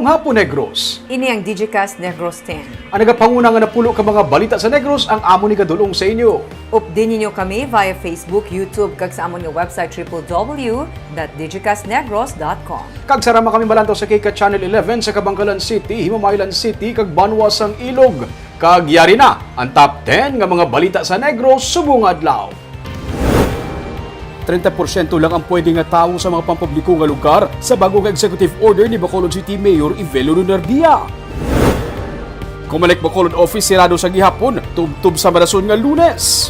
Mayong hapon, Negros. Ini ang Digicast Negros 10. Ang nagapanguna nga napulo ka mga balita sa Negros ang amo ni kadulong sa inyo. Updin ninyo kami via Facebook, YouTube, kag sa amon nga website www.digicastnegros.com. Kag sarama kami balantaw sa Kika Channel 11 sa Kabangkalan City, Himamaylan City, kag Banwasang Ilog. Kag yari na ang top 10 nga mga balita sa Negros subong adlaw. 30% lang ang pwede nga tao sa mga pampubliko nga lugar sa bagong executive order ni Bacolod City Mayor Ivelo Lunardia. Kumalik Bacolod Office sirado sa gihapon, tubtub sa Marason nga Lunes.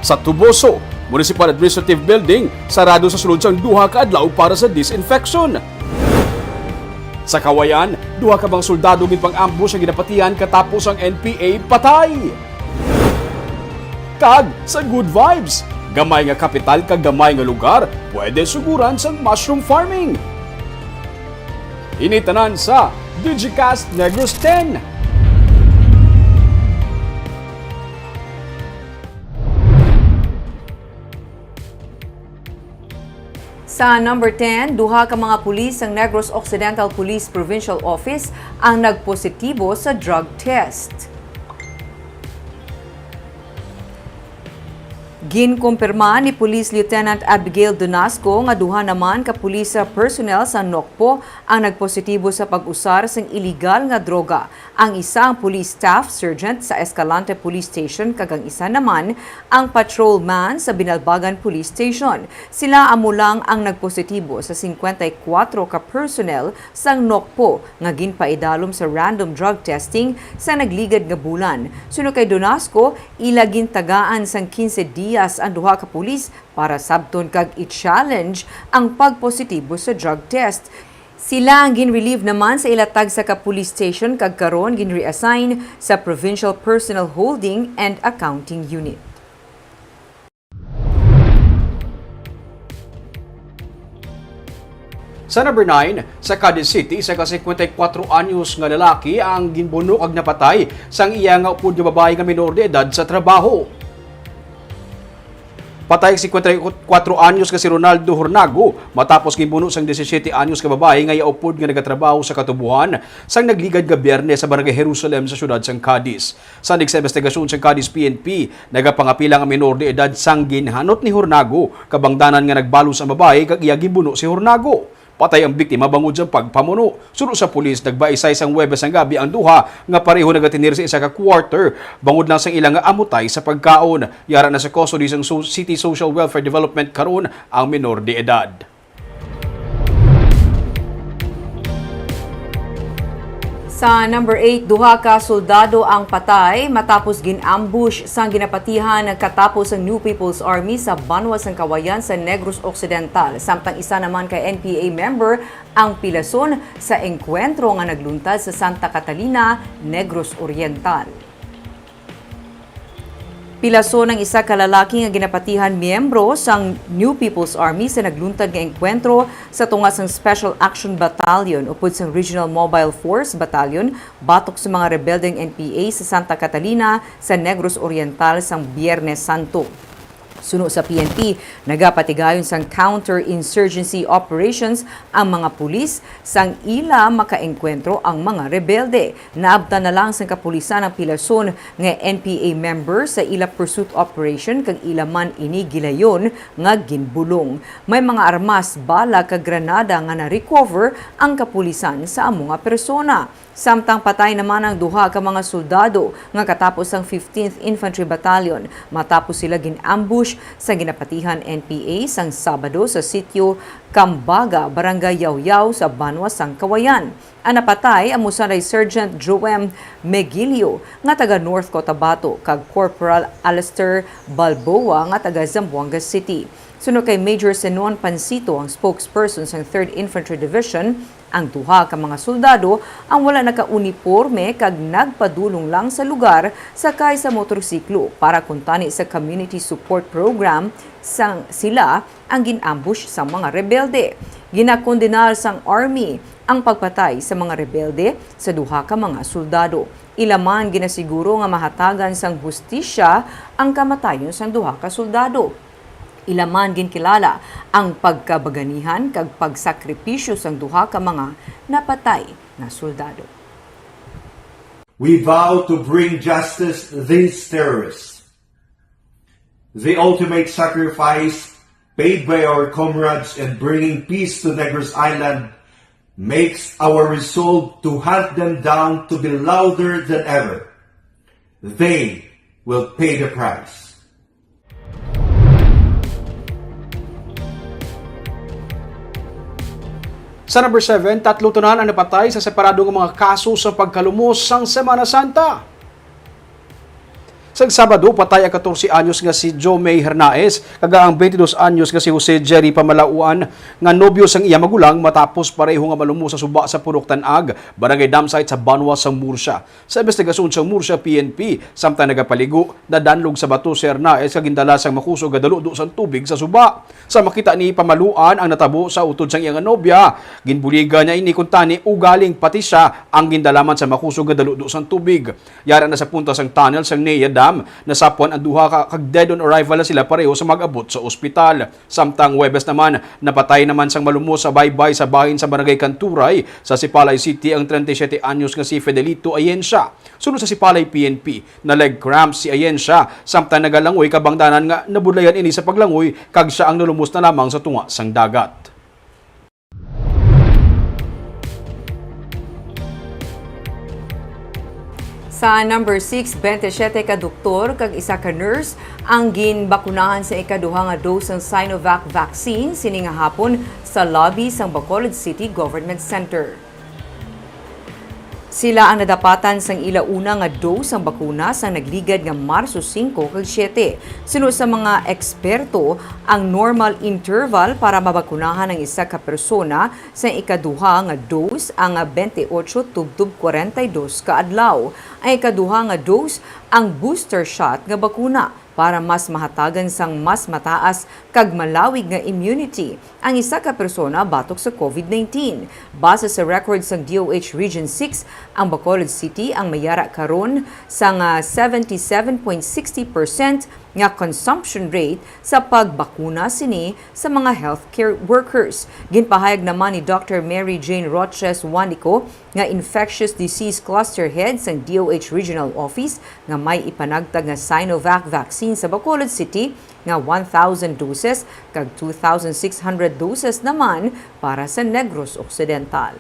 Sa Tuboso, Municipal Administrative Building, sarado sa sulod sang duha ka adlaw para sa disinfection. Sa Kawayan, duha ka bang soldado gid pang-ambush ang ginapatihan katapos ang NPA patay. Kag sa Good Vibes, gamay nga kapital kag gamay nga lugar, pwede suguran sa mushroom farming. Initanan sa Digicast Negros 10. Sa number 10, duha ka mga pulis ng Negros Occidental Police Provincial Office ang nagpositibo sa drug test. Ginkumpirma ni Police Lieutenant Abigail Donasco nga duha naman ka pulis personnel sa Nokpo ang nagpositibo sa pag-usar sang illegal nga droga. Ang isa ang police staff sergeant sa Escalante Police Station kag ang isa naman ang patrolman sa Binalbagan Police Station. Sila amo lang ang nagpositibo sa 54 ka personnel sang Nokpo nga ginpaidalom sa random drug testing sa nagligad nga bulan. Suno kay Donasco, ila gintagaan sang 15 dias ang duha ka pulis para sabton kag i-challenge ang pagpositibo sa drug test. Sila ang gin-relieve naman sa ilatag sa ka-police station kag karon gin-reassign sa Provincial Personnel Holding and Accounting Unit. Sa number 9, sa Cadiz City, sa ka-54 anyos nga lalaki ang ginbuno kag napatay sang iya nga upod nga babae nga minor de edad sa trabaho. Patay 54 anyos nga si Ronaldo Hornago matapos ginbuno sang 17 anyos nga babae nga yaupod nga nagatrabaho sa katubuhan sang nagligad nga Biyernes sa Barangay Jerusalem sa syudad sang Cadiz. Sa investigasyon sang Cadiz PNP, nagapangapila nga minor de edad sang ginhanot ni Hornago kabangdanan nga nagbalos ang babae kag iya ginbuno si Hornago. Patay ang biktima bangod sa pagpamuno. Suno sa pulis, nagbaisay sang Huwebes ang gabi ang duha nga pareho nagatinir sa isa ka quarter bangod lang sang ilang nga amutay sa pagkaon. Yara na sa custody sang City Social Welfare Development karon ang minor de edad. Sa number 8, duha ka soldado ang patay matapos gin-ambush sang ginapatihan katapos ang New People's Army sa Banwas ng Kawayan sa Negros Occidental. Samtang isa naman kay NPA member ang pilason sa engkwentro nga nagluntad sa Santa Catalina, Negros Oriental. Pilason ng isa ka lalaki nga ginapatihan miyembro sang New People's Army sa nagluntad nga engkwentro sa tungas ng Special Action Battalion upod sang Regional Mobile Force Battalion batok sa mga rebeldeng NPA sa Santa Catalina sa Negros Oriental sang Biyernes Santo. Suno sa PNP, nagapatigayon sang counter-insurgency operations ang mga pulis sang ila makaengkwentro ang mga rebelde. Naabtan na lang sang kapulisan ang pilason nga NPA member sa ila pursuit operation kag ila man ini gilayon nga ginbulong. May mga armas, bala kag granada nga na-recover ang kapulisan sa among nga persona. Samtang patay naman ang duha ka mga soldado nga katapos ang 15th Infantry Battalion matapos sila gin-ambush sa ginapatihan NPA sang Sabado sa sitio Cambaga, Barangay Yaw-Yaw sa Banwas sang Kawayan. Ang napatay ang Musanay Sergeant Joem Megilio nga taga North Cotabato kag Corporal Alistair Balboa nga taga Zamboanga City. Suno kay Major Senon Pansito, ang spokesperson sa 3rd Infantry Division, ang duha ka mga soldado ang wala naka-uniforme kag nagpadulong lang sa lugar sakay sa motorsiklo para kuntani sa community support program sang sila ang gin-ambush sa mga rebelde. Ginakondenar sang Army ang pagpatay sa mga rebelde sa duha ka mga soldado. Ilaman ginasiguro nga mahatagan sang hustisya ang kamatayon sang duha ka soldado. Ilaman ginkilala ang pagkabaganihan kag pagsakripisyo sang duha ka mga napatay na soldado. We vow to bring justice to these terrorists. The ultimate sacrifice paid by our comrades in bringing peace to Negros Island makes our resolve to hunt them down to be louder than ever. They will pay the price. Sa number 7, 3 tanan ang napatay sa separadong mga kaso sa pagkalumos sang Semana Santa. Sa Sabado, patay ang 14 anyos nga si Joe May Hernaez, kaga ang 22 anyos nga si Jose Jerry Pamalauan, nga nobyo sang iya magulang matapos pareho nga malumo sa suba sa Purok Tanag, barangay dam site sa Banwa sa Murcia. Sa investigasyon sa Murcia PNP, samtang nagapaligo, nadanlog sa bato si Hernaez kagindala sang makusog nga daludo sang tubig sa suba. Sa makita ni Pamaluan ang natabo sa utod sang iyang nobya, ginbuliga niya ini kuntani ugaling pati siya ang gindalaman sa makusog nga daludo sang tubig. Yara na sa punta sang tunnel sang Nea Dam, nasapuan ang duha kag dead on arrival na sila pareho sa mag-abot sa ospital. Samtang Huwebes naman, napatay naman sang malumo sa baybay sa bahin sa barangay Kanturay sa Sipalay City ang 37 anyos nga si Fidelito Ayensya. Sunod sa Sipalay PNP, na leg cramps si Ayensya, samtang nagalangoy kabangdanan nga nabudlayan ini sa paglangoy kag siya ang nalumos na lamang sa tunga sang dagat. Sa number 6, 27 ka doktor kag isa ka nurse ang ginbakunahan sa ikaduha nga dose ng Sinovac vaccine sining nga hapon sa lobby sang Bacolod City Government Center. Sila ang nadapatan sang ilauna nga dose ang bakuna sang nagligad nga Marso 5 kag 7. Sunod sa mga eksperto, ang normal interval para mabakunahan ang isa ka persona sa ikaduha nga dose ang 28 tubtub 42 ka adlaw. Ang ikaduha nga dose ang booster shot nga bakuna para mas mahatagan sang mas mataas kag malawig nga immunity ang isa ka persona batok sa COVID-19. Base sa record sang DOH Region 6, ang Bacolod City ang mayara karon sa 77.60% nga consumption rate sa pagbakuna sini sa mga healthcare workers. Ginpahayag naman ni Dr. Mary Jane Roches Wanico nga infectious disease cluster head sang DOH Regional Office nga may ipanagtag nga Sinovac vaccine sa Bacolod City nga 1,000 doses kag 2,600 doses naman para sa Negros Occidental.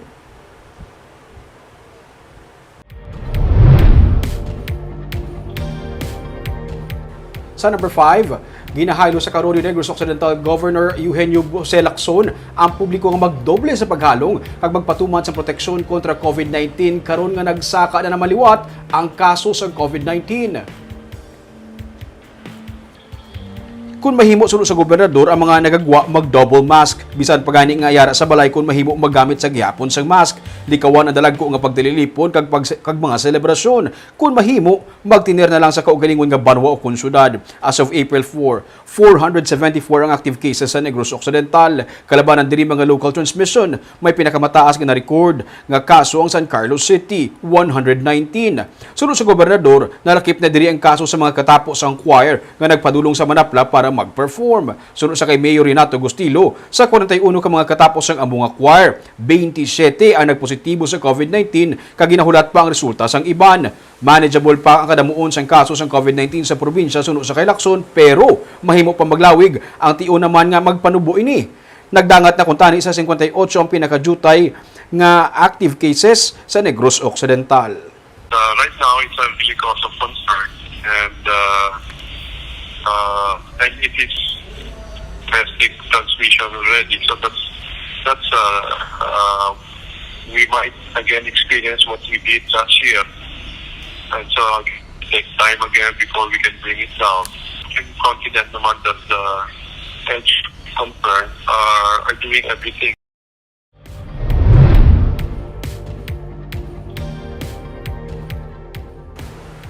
Sa number 5, ginahaylo sa Carorio Negros Occidental Governor Eugenio Jose Lacson ang publiko nga magdoble sa paghalong kag magpatuman sa proteksyon kontra COVID-19 karon nga nagsaka na namaliwat ang kaso sa COVID-19. Kung mahimo sulod sa gobernador ang mga nagagwa mag-double mask, bisan pagani nga yara sa balay kung mahimo magamit sa gihapon sang mask, likawan ang dalag ko nga pagdililipon kag mga selebrasyon. Kung mahimo, magtinir na lang sa kaugalingon nga banwa o kun syudad. As of April 4, 474 ang active cases sa Negros Occidental. Kalabanan diri mga local transmission, may pinakamataas nga na-record nga kaso ang San Carlos City, 119. Sunod sa gobernador, nalakip na diri ang kaso sa mga katapos ang choir nga nagpadulong sa Manapla para mag-perform. Sunod sa kay Mayor Renato Gustilo, sa 41 ka mga katapos ang among choir, 27 ang nagpositibo sa COVID-19 kag ginahulat pa ang resulta sang iban. Manageable pa ang kadamuon sang kaso sang COVID-19 sa probinsya sunod sa kay Lacson, pero mahimo pa maglawig ang tiyo naman nga magpanubo ini. Nagdangat na kuntani sa 58 ang pinakadutay nga active cases sa Negros Occidental. Right now, it's a really cause of concern, and it is domestic transmission already. So that's we might again experience what we did last year, and so it take time again before we can bring it down. I'm confident naman that the health concerned are doing everything.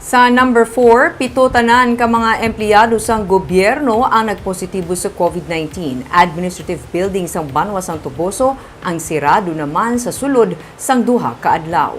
Sa number 4, 7 tanan ka mga empleyado sang gobyerno ang nagpositibo sa COVID-19. Administrative building sang Banwa sang Toboso ang sirado naman sa sulod sang duha ka adlaw.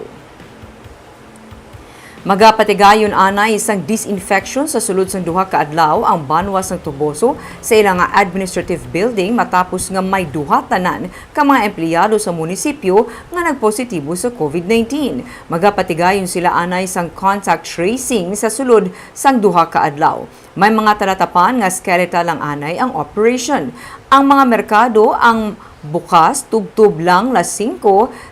Magapatigayon anay isang disinfection sa sulod sang duha ka adlaw ang banwa sang Tuboso sa ilang nga administrative building matapos nga may duha tanan ka mga empleyado sa munisipyo nga nagpositibo sa COVID-19. Magapatigayon sila anay sang contact tracing sa sulod sang duha ka adlaw. May mga talatapan nga skeletal lang anay ang operation. Ang mga merkado ang bukas tubtub lang las 5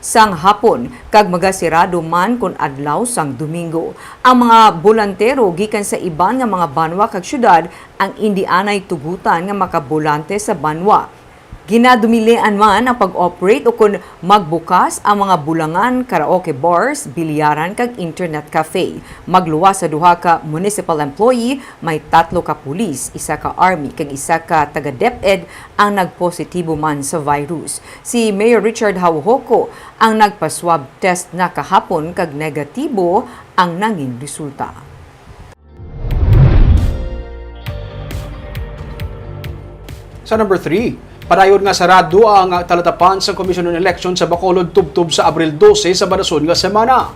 sang hapon kag magasirado man kun adlaw sang Domingo. Ang mga bolantero gikan sa iban nga mga banwa kag syudad ang indi anay tugutan nga makabulante sa banwa. Ginadumilian man ang pag-operate o kung magbukas ang mga bulangan, karaoke bars, bilyaran kag internet cafe. Magluwas sa duha ka municipal employee, may 3 ka pulis, 1 ka army kag 1 ka taga DepEd ang nagpositibo man sa virus. Si Mayor Richard Hauhoko ang nagpa-swab test na kahapon kag negatibo ang nanging resulta. Sa number 3, padayon nga sarado ang talatapan sa Commission on Election sa Bacolod tubtub sa Abril 12 sa banason nga semana.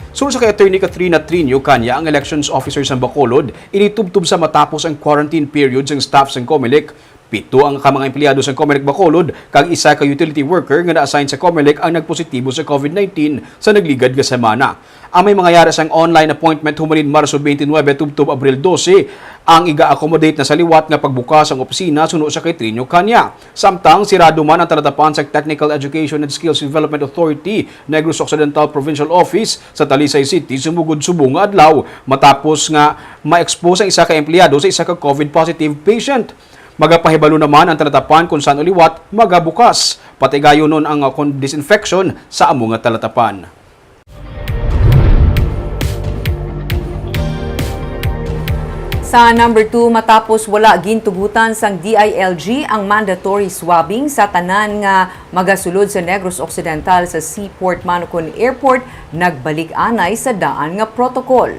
Sunod sa kay Attorney Katrina Trinio kanya ang elections officer sa Bacolod, initubtub sa matapos ang quarantine period ng staff sa COMELEC. 7 ang mga empleyado sa COMELEC Bacolod kag 1 ka utility worker nga na-assign sa COMELEC ang nagpositibo sa COVID-19 sa nagligad nga semana. Ang may mga yara sang online appointment humalin Marso 29 tubtub Abril 12 ang iga-accommodate na sa liwat nga pagbukas ang opisina suno sa kay Trinio kanya. Samtang sirado man ang talatapan sa Technical Education and Skills Development Authority Negros Occidental Provincial Office sa Talisay City sumugod subong nga adlaw matapos nga ma-expose ang 1 ka empleyado sa 1 ka COVID positive patient. Magapahibalo naman ang talatapan kung saan uliwat magabukas. Patigayon nun ang disinfection sa among nga talatapan. Sa number 2, matapos wala gintugutan sang DILG ang mandatory swabbing sa tanan nga magasulod sa Negros Occidental sa Seaport Manukon Airport, nagbalik anay sa daan nga protocol.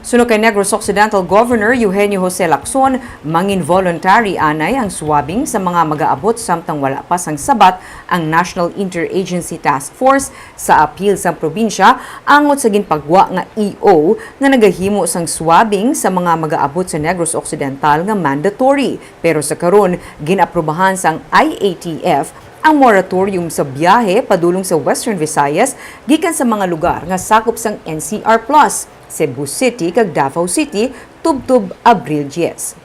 Suno kay Negros Occidental Governor Eugenio Jose Lacson, mangin voluntary anay ang swabbing sa mga mag-aabot samtang wala pa sang sabat ang National Interagency Task Force sa appeal sa probinsya angot sa ginpagwa nga EO nga nagahimo sang swabbing sa mga mag-aabot sa Negros Occidental nga mandatory. Pero sa karon ginaprubahan sang IATF ang moratorium sa biyahe padulong sa Western Visayas gikan sa mga lugar nga sakop sang NCR Plus, Cebu City kag Davao City tubtub Abril 10.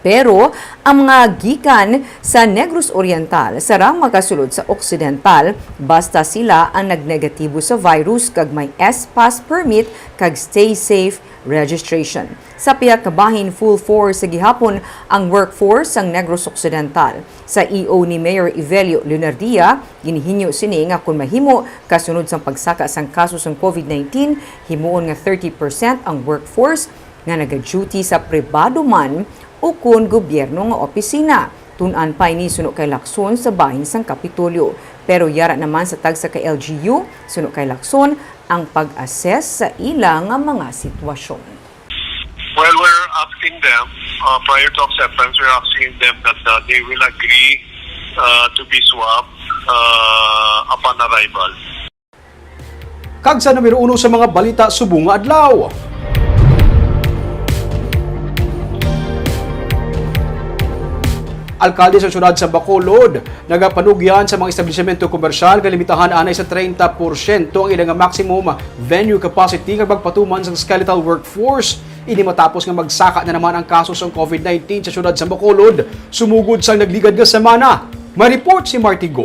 Pero ang mga gikan sa Negros Oriental sarang makasulod sa Occidental basta sila ang nagnegatibo sa virus kag may S-Pass permit kag stay safe registration. Sa piyak kabahin full force sa gihapon ang workforce sang Negros Occidental. Sa EO ni Mayor Evelio Leonardia, ginihinyo sini nga kung mahimo kasunod sang pagsaka sang kaso sang COVID-19, himuon nga 30% ang workforce nga naga-duty sa pribado man o kun gobyerno nga opisina. Tun-an pa ini suno kay Lacson sa bahin sang Kapitolyo. Pero yara naman sa tagsa kay LGU, suno kay Lacson ang pag-assess sa ilang mga sitwasyon. Well, we're asking them, prior to acceptance, we're asking them that they will agree to be swabbed upon arrival. Kag sa numero 1 sa mga balita subong nga adlaw. Alkalde sa syudad sa Bacolod, nagapanugyan sa mga establishmento komersyal kalimitahan anay sa 30% ang ilang maximum venue capacity nga magpatuman sa skeletal workforce. Ini matapos nga magsaka na naman ang kaso sa COVID-19 sa syudad sa Bacolod, sumugod sa nagligad nga semana. May report si Marty Go.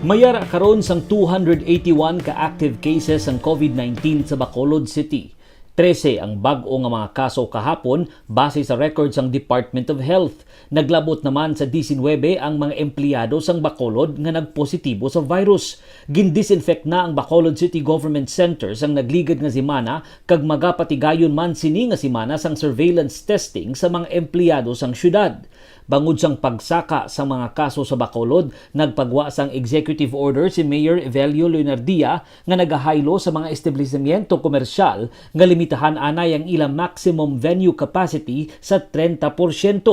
Mayara karon sang 281 ka active cases ang COVID-19 sa Bacolod City. 13 ang bag-o nga mga kaso kahapon base sa records ng Department of Health. Naglabot naman sa 19 ang mga empleyado sang Bacolod nga nagpositibo sa virus. Gindisinfect na ang Bacolod City Government Center sang nagligad nga semana kag magapatigayon man sini nga semana sang surveillance testing sa mga empleyado sang syudad. Bangod sang pagsaka sa mga kaso sa Bacolod, nagpagwa sang executive order si Mayor Evelio Leonardia nga nagahaylo sa mga establishmento komersyal nga limitahan anay ang ilang maximum venue capacity sa 30%.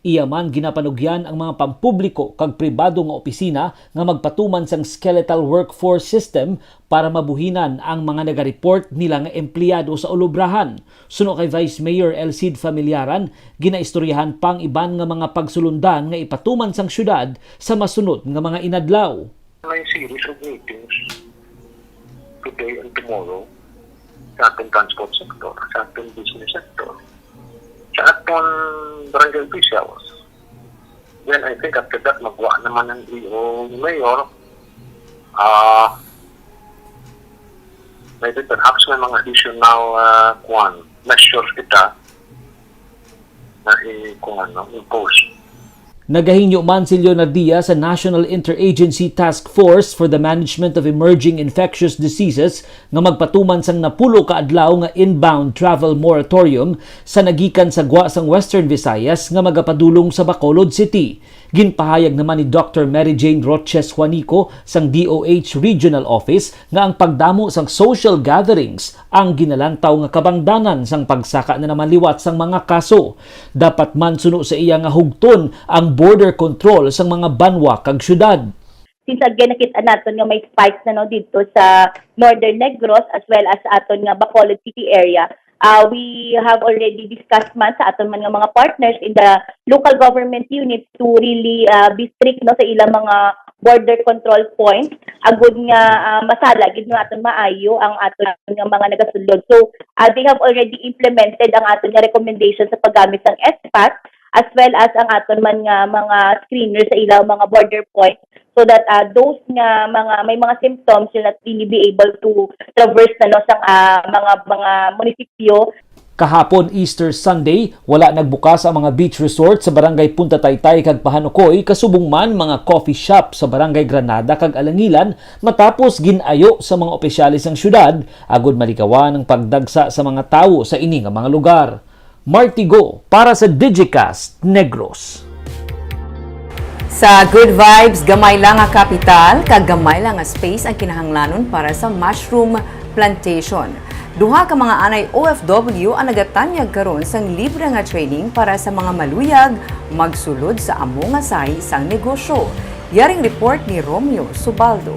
Iya man ginapanugyan ang mga pampubliko kag pribado nga opisina nga magpatuman sang skeletal workforce system para mabuhinan ang mga nagareport nila nga empleyado sa ulubrahan. Suno kay Vice Mayor Elcid Familiaran, ginaistoryahan pang iban nga mga pagsulundan nga ipatuman sang syudad sa masunod nga mga inadlaw. May series of meetings today and tomorrow sa ating transport sector, sa ating business sector, sa ating barangay officials. Then I think after that, magwa naman ng DO Mayor. Maybe perhaps may mga additional measures kita na impose. Nagahinyo man si Leonardia sa National Interagency Task Force for the Management of Emerging Infectious Diseases nga magpatuman sang napulo ka adlaw nga inbound travel moratorium sa nagikan sa gwa sang Western Visayas nga magapadulong sa Bacolod City. Ginpahayag naman ni Dr. Mary Jane Roches Juanico sang DOH Regional Office nga ang pagdamo sang social gatherings ang ginalantaw nga kabangdanan sang pagsaka na naman liwat sang mga kaso. Dapat man suno sa iya nga hugton ang border control sang mga banwa kag syudad. Since again nakita natin nga may spikes na no dito sa Northern Negros as well as sa aton nga Bacolod City area, we have already discussed man sa aton man nga mga partners in the local government units to really be strict no sa ilang mga border control points agud nga masala gid nga aton maayo ang aton nga mga nagasulod. So they have already implemented ang aton nga recommendation sa paggamit ng SPAT as well as ang aton man nga mga screeners sa ilang mga border points so that those nga may mga symptoms will not really be able to traverse na no sa mga munisipyo. Kahapon Easter Sunday, wala nagbukas ang mga beach resort sa barangay Punta Taytay kag Pahanukoy, kasubong man mga coffee shop sa barangay Granada kag Alangilan matapos ginayo sa mga opisyalis ng syudad agud malikawan ang pagdagsa sa mga tawo sa ini nga mga lugar. Marty Go para sa Digicast Negros. Sa Good Vibes, gamay lang nga kapital, kag gamay lang nga space ang kinahanglanon para sa mushroom plantation. Duha ka mga anay OFW ang nagatanyag karon sang libre nga training para sa mga maluyag magsulod sa amo nga say sang negosyo. Yaring report ni Romeo Subaldo.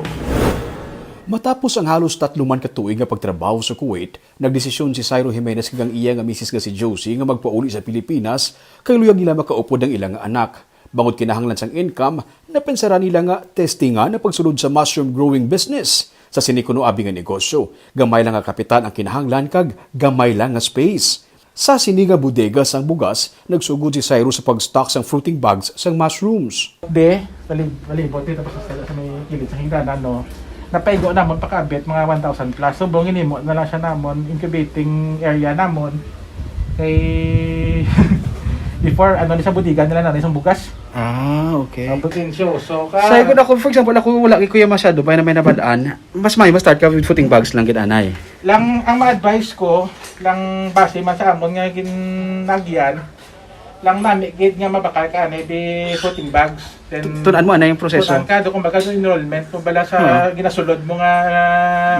Matapos ang halos 3 man ka tuig nga pagtrabaho sa Kuwait, nagdesisyon si Cyril Jimenez kag ang iya nga misis nga si Josie nga magpauli sa Pilipinas kay luyag nila makaupod ang ilang nga anak. Bangod kinahanglan sang income, napensara nila nga testingan na pagsulod sa mushroom growing business sa sinikuno abi nga negosyo. Gamay lang nga kapital ang kinahanglan kag gamay lang nga space. Sa siniga bodega sang bugas, nagsugod si Cyril sa pag-stock sang fruiting bags sang mushrooms. Balibot dito pa sa may kilid sa hingganan no. Napaigo namon pakaabit mga 1,000 plus. So bongin mo na lang siya namon incubating area namon. Kay before ni sa bodega nila na isang bugas. Okay. Ang potensyo. So Say ko na kung for example, ako wala kay kuya masyado, may nabadaan, mas start ka with footing bags lang gid anay. lang ang ma-advise ko lang base man sa amon nga ginagyan lang nami gid nga mabakal ka na di footing bags then Tunan mo anay yung proseso. tunan ka do kumbaga do enrollment bala sa ginasulod mo nga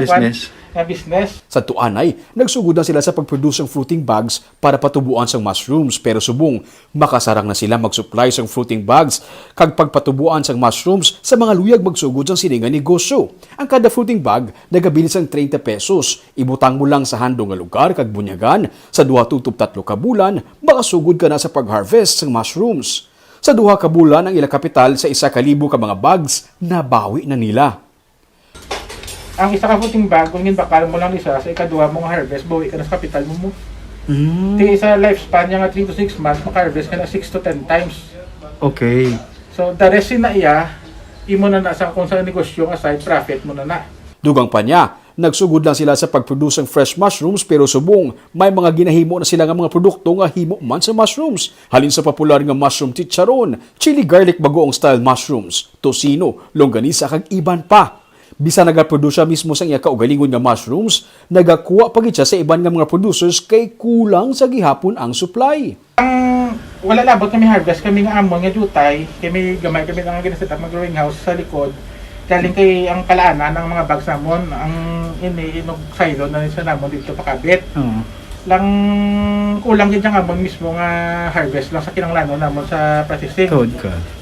Business. business. Sa tuanay, nagsugod na sila sa pag-produce ng fruiting bags para patubuan sang mushrooms pero subong makasarang na sila mag-supply sang fruiting bags kag pagpatubuan sang mushrooms sa mga luyag magsugod sang sininga negosyo. Ang kada fruiting bag nagabili sang 30 pesos. Ibutang mo lang sa handong nga lugar kag bunyagan sa 2-3 ka bulan makasugod ka na sa pag-harvest sang mushrooms. Sa 2 ka bulan ang ila kapital sa 1,000 ka mga bags nabawi na nila. Ang isa ka footing bag kung bakal mo lang isa sa ikaduha mong harvest bawi ka na sa kapital mo. Di sa lifespan niya nga 3 to 6 months maka-harvest ka na 6 to 10 times. Okay. So the rest na iya imo na sa kung sa negosyo nga side profit mo na. Dugang pa niya, nagsugod lang sila sa pag-produce ng fresh mushrooms pero subong may mga ginahimo na sila nga mga produkto nga himo man sa mushrooms. Halin sa popular nga mushroom chicharon, chili garlic bagoong style mushrooms, tocino, longganisa kag iban pa. Bisa nagaproduce mismo sa iya kaugalingon nga mushrooms, nagakuha pa gid siya sa iban nga mga producers kay kulang sa gihapon ang supply. Ang wala labot kami harvest kami nga amon nga jutay, kami gamay kami nga ginaset up mag growing house sa likod. Galing kay ang kalaanan ng mga bags namon, ang inog silo na sa namon dito pakabit. lang kulang gid nga mo mismo nga harvest lang sa kinahanglan namon sa processing.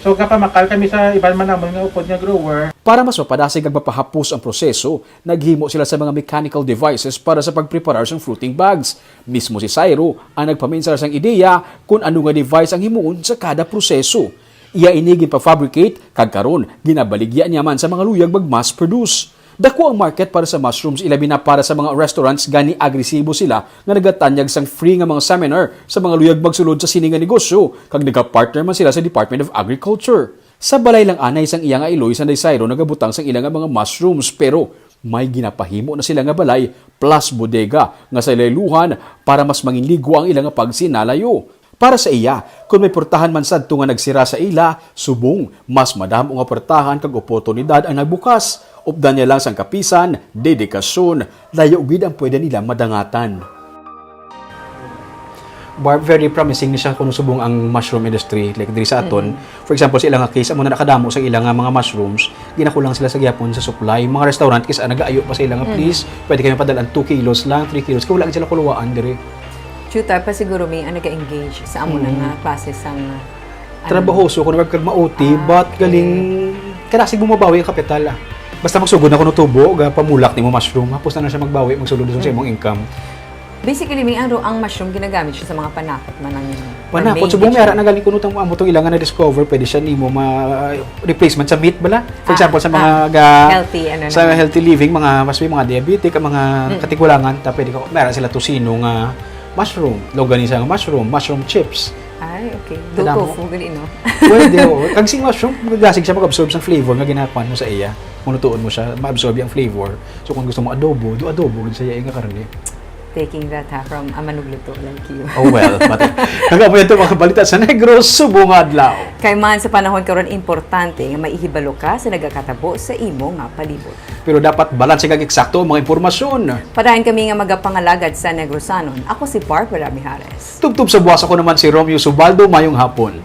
So kapamakal kami sa iban man namon nga upod nga grower. Para mas mapadasig ang mapahapos ang proseso, naghimo sila sa mga mechanical devices para sa pagpreparar sa fruiting bags. Mismo si Cyro ang nagpaminsar sang ideya kung ano nga device ang himuon sa kada proseso. Iya inigin pa-fabricate, kag karon ginabaligyan niya man sa mga luyag mag-mass produce. Dako ang market para sa mushrooms, ilabi na para sa mga restaurants gani agresibo sila nga nagatanyag sang free nga mga seminar sa mga luyag magsulod sa sini nga negosyo kag nagapartner man sila sa Department of Agriculture. Sa balay lang anay sang iya nga iloy sa Cyro nagabutang sang ilang nga mga mushrooms pero may ginapahimo na sila nga balay plus bodega nga sa ilayluhan para mas manginligo ang ilang nga pagsinalayo. Para sa iya, kung may portahan man sadto nga nagsira sa ila, subong, mas madamo nga portahan kag oportunidad ang nagbukas. Updan niya lang sang kapisan, dedikasyon, layo gid ang pwede nila madangatan. Barb, very promising ni siya kung subong ang mushroom industry like diri sa aton. For example, sa ilang nga case amo na nakadamo sa ilang nga mga mushrooms, ginakulang sila sa gyapon sa supply. Mga restaurant kisa nagaayo pa sa ilang nga please, pwede kayo padalan 2 kilos lang, 3 kilos, kaya wala sila kuluwaan diri. Chuta pa siguro may ang nag-engage sa amo nga klase sang Trabahoso kung wag kag mauti, but galing kadasig mo mabawi ang kapital. Basta magsugod na kuno tubo, ga pamulak nimo mushroom, hapos na siya magbawi, magsulod sa imong income. Basically, may ang mushroom ginagamit siya sa mga panakot man ang Panakot, subong may ara na galing kuno tang amo tong ilang nga na-discover, pwede siya nimo replacement sa meat bala. For example, sa mga healthy, sa healthy living, mga mas may mga diabetic, ang mga katikulangan, ta pwede ka meron sila tusino nga mushroom, longganisa nga mushroom chips. Ay, okay. Tadamo. Tofu, gali, no? Pwede, oo. Kag sing mushroom, gasig siya mag-absorb sa flavor nga ginakuan mo sa iya. Kung nutuon mo siya, ma-absorb yung flavor. So kung gusto mo adobo, do adobo gud sa iya nga karne. Taking that from a manugluto like you. Oh well, mate. Kagapo ito mga balita sa Negros, subong adlaw. Kay man sa panahon karon importante nga maihibalo ka sa nagakatabo sa imo nga palibot. Pero dapat balanse kag eksakto ang mga impormasyon. Padayon kami nga magapangalagad sa Negrosanon. Ako si Barbara Mijares. Tubtub sa buwas ako naman si Romeo Subaldo, mayong hapon.